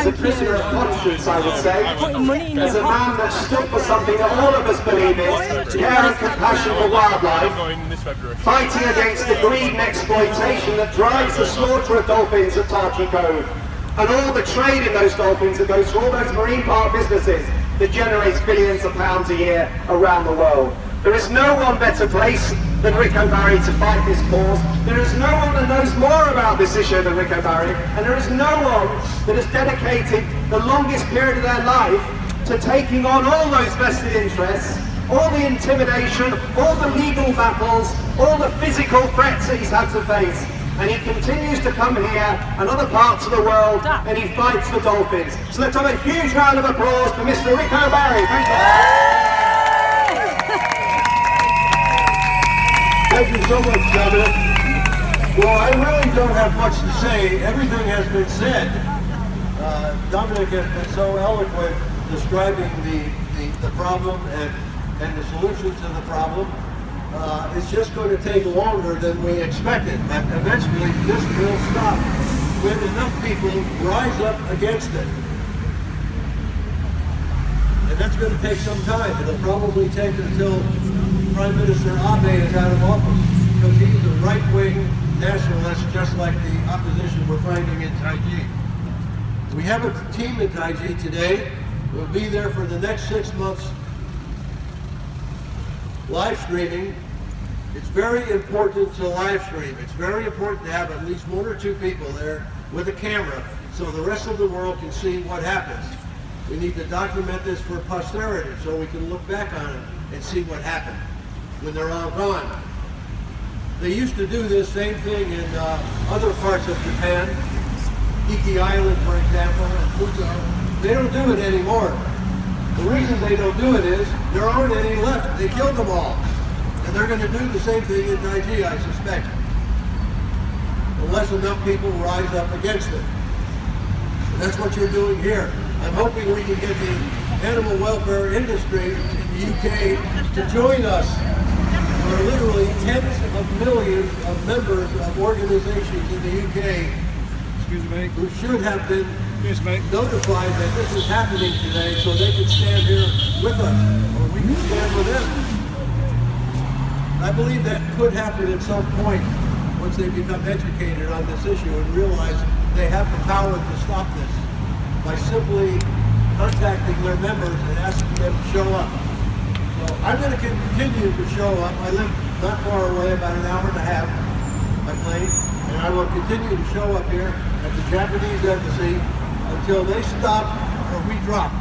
He's a prisoner of conscience, I would say. As a man that stood for something that all of us believe in, care and compassion for wildlife, fighting against the greed and exploitation that drives the slaughter of dolphins at Taiji Cove, and all the trade in those dolphins that goes to all those marine park businesses that generates billions of pounds a year around the world. There is no one better placed than Ric O'Barry to fight this cause. There is no one that knows more about this issue than Ric O'Barry, and there is no one that has dedicated the longest period of their life to taking on all those vested interests, all the intimidation, all the legal battles, all the physical threats that he's had to face. And he continues to come here and other parts of the world and he fights for dolphins. So let's have a huge round of applause for Mr. Ric O'Barry. Thank you. Thank you so much, Dominic. Well, I really don't have much to say. Everything has been said. Dominic has been so eloquent describing the problem and the solution to the problem. It's just going to take longer than we expected, but eventually this will stop when enough people rise up against it. And that's going to take some time. It'll probably take until Prime Minister Abe is out of office, because he's a right-wing nationalist, just like the opposition we're finding in Taiji. We have a team in Taiji today. We'll be there for the next 6 months live streaming. It's very important to live stream. It's very important to have at least 1 or 2 people there with a camera so the rest of the world can see what happens. We need to document this for posterity so we can look back on it and see what happened when they're all gone. They used to do this same thing in other parts of Japan, Iki Island, for example, and Futo. They don't do it anymore. The reason they don't do it is there aren't any left. They killed them all. And they're going to do the same thing in Taiji, I suspect, unless enough people rise up against it. And that's what you're doing here. I'm hoping we can get the animal welfare industry in the UK to join us. There are literally tens of millions of members of organizations in the UK who should have been notified that this is happening today so they can stand here with us, or we can stand with them. I believe that could happen at some point once they become educated on this issue and realize they have the power to stop this by simply contacting their members and asking them to show up. So I'm going to continue to show up. I live not far away, about an hour and a half by plane, and I will continue to show up here at the Japanese embassy until they stop or we drop.